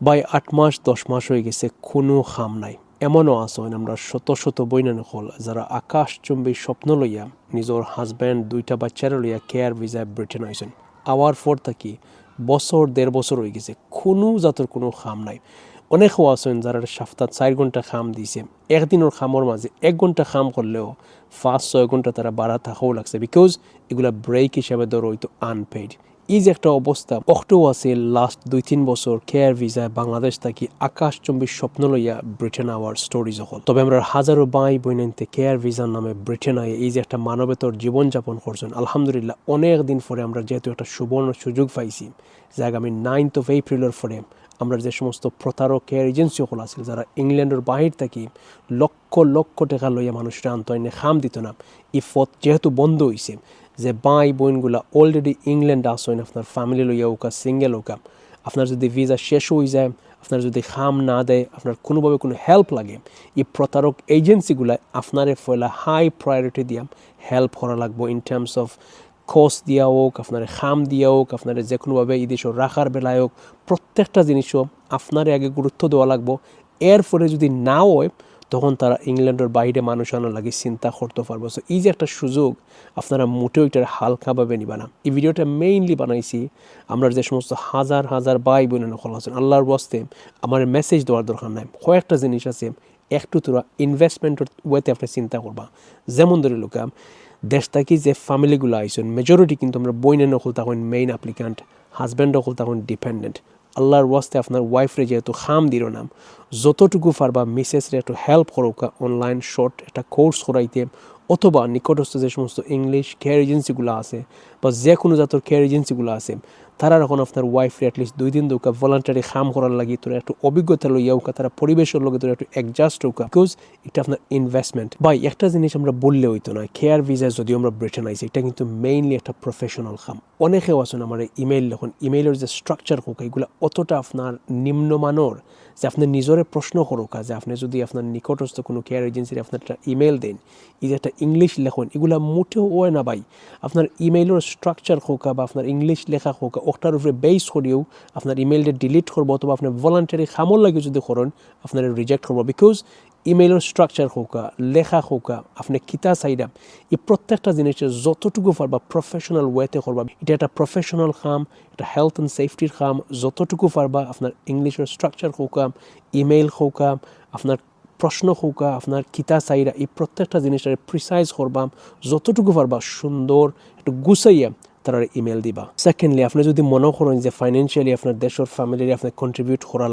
By 8 মাস 10 মাস হয়ে গেছে কোনো খাম নাই। এমনও আসন আমরা শত শত বইনা নকল যারা আকাশচুম্বী স্বপ্ন লইয়া নিজের হাজব্যান্ড 2টা বাচ্চারা লইয়া কেয়ার ভিসায় ব্রিটেন আইসেন। আওয়ার পর থাকি বছর 1.5 বছর হয়ে গেছে কোনো জাতের কোনো খাম নাই। অনেকেও আছেন যারা সপ্তাহ 4 ঘন্টা খাম দিয়েছে, একদিনের খামর মাঝে 1 ঘন্টা খাম করলেও 5-6 ঘন্টা তারা বাড়া থাকাও লাগছে, বিকজ এগুলা ব্রেক হিসাবে ধরো হয়তো আনপেইড। এই যে একটা অবস্থা অক্টো আছে লাস্ট 2-3 বছর কেয়ার ভিসায় বাংলাদেশ থাকি আকাশচুম্বী স্বপ্ন লইয়া ব্রিটেন আওয়ার স্টোরি যখন। তবে আমরা হাজারো বাই বইনাইতে কেয়ার ভিসার নামে ব্রিটেন আয়ে এই যে একটা মানবেতর জীবনযাপন করছেন, আলহামদুলিল্লাহ অনেক দিন পরে আমরা যেহেতু একটা সুবর্ণ সুযোগ পাইছি যে আগামী 9th of April পরে আমরা যে সমস্ত প্রতারক কেয়ার এজেন্সি সকল আছে যারা ইংল্যান্ডের বাহির থাকি লক্ষ লক্ষ টাকা লইয়া মানুষরা আন্তঃনে খাম দিত না, এই পথ যেহেতু বন্ধ হয়েছে যে বাই বোনগুলা অলরেডি ইংল্যান্ড আসেন আপনার ফ্যামিলি লইয়া হোক সিঙ্গেল হোক, আপনার যদি ভিসা শেষ হয়ে যায়, আপনার যদি খাম না দেয়, আপনার কোনোভাবে কোনো হেল্প লাগে, এই প্রতারক এজেন্সিগুলা আপনারে ফয়লা হাই প্রায়োরিটি দিয়া হেল্প করা লাগবো ইন টার্মস অফ কোর্স দিয়া হোক, আপনার খাম দিয়া হোক, আপনার যে কোনোভাবে এই দেশ রাখার বেলায় হোক, প্রত্যেকটা জিনিসও আপনারে আগে গুরুত্ব দেওয়া লাগবো। এর ফলে যদি নাও হয় তখন তারা ইংল্যান্ডের বাইরে মানুষ আনার লাগে চিন্তা করতে পারবো। সো এই যে একটা সুযোগ আপনারা মোটেও এটার হালকাভাবে নিবা না। এই ভিডিওটা মেইনলি বানাইছি আমরা যে সমস্ত হাজার হাজার ভাই বোনের নকল আছেন, আল্লাহর বস্তে আমার মেসেজ দেওয়ার দরকার নাই, কয়েকটা জিনিস আছে একটু তোরা ইনভেস্টমেন্টের ওয়েতে আপনি চিন্তা করবা। যেমন ধরে লোকাম দেশ থাকি যে ফ্যামিলিগুলো আইসেন মেজরিটি কিন্তু আমরা বইনে নকল তখন মেইন অ্যাপ্লিক্যান্ট, হাজব্যান্ড নকল তখন ডিপেন্ডেন্ট। আল্লাহর ওয়াস্তে আপনার ওয়াইফরে যেহেতু খাম দিল নাম, যতটুকু পারবা মিসেসরে একটু হেল্প করোকা অনলাইন শর্ট একটা কোর্স করাইতে, অথবা নিকটস্থ যে সমস্ত ইংলিশ কেয়ার এজেন্সিগুলো আছে বা যে কোনো জাতের কেয়ার এজেন্সিগুলো আছে তারা এখন আপনার ওয়াইফরে অ্যাটলিস্ট 2 দিন দৌকা ভলান্টারি খাম করার লাগে তোরা একটু অভিজ্ঞতা লইয়া হোক, তারা পরিবেশের লোকে তোরা একটু অ্যাডজাস্ট হোকা, বিকজ এটা আপনার ইনভেস্টমেন্ট। ভাই একটা জিনিস আমরা বললে হইতো না, কেয়ার ভিসা যদিও আমরা ব্রিটেন আইছি এটা কিন্তু মেইনলি একটা প্রফেশনাল খাম। অনেকেও আছেন আমার ইমেইল যখন ইমেইলের যে স্ট্রাকচার হোক এগুলো অতটা আপনার নিম্নমানর যে আপনি নিজরে প্রশ্ন করোকা যে আপনি যদি আপনার নিকটস্থ কোনো কেয়ার এজেন্সির আপনার একটা ইমেইল দেন এই যে একটা ইংলিশ লেখন এগুলা মোটেও হয় না ভাই। আপনার ইমেইলের স্ট্রাকচার হোক বা আপনার ইংলিশ লেখা হোক ওটার উপরে বেস করেও আপনার ইমেইলটা ডিলিট করবো, অথবা আপনার ভলান্টারি খামর লাগে যদি করেন আপনার রিজেক্ট করবো, বিকজ ইমেইলের স্ট্রাকচার হোক লেখা হোক আপনি কিতা চাইডা এই প্রত্যেকটা জিনিসের যতটুকু পারবা প্রফেশনাল ওয়েতে করবা। এটা একটা প্রফেশনাল খাম, এটা হেলথ অ্যান্ড সেফটির খাম, যতটুকু পারবা আপনার ইংলিশের স্ট্রাকচার হোক ইমেইল হোক আপনার প্রশ্ন হোক আপনার কিতা চাইরা এই প্রত্যেকটা জিনিসটা প্রিসাইজ করবাম, যতটুকু পারবা সুন্দর একটু গুছাইয়া তারা ইমেল দিবা। সেকেন্ডলি আপনি যদি মনে করেন যে ফাইন্যান্সিয়ালি আপনার দেশের ফ্যামিলির আপনি কন্ট্রিবিউট করা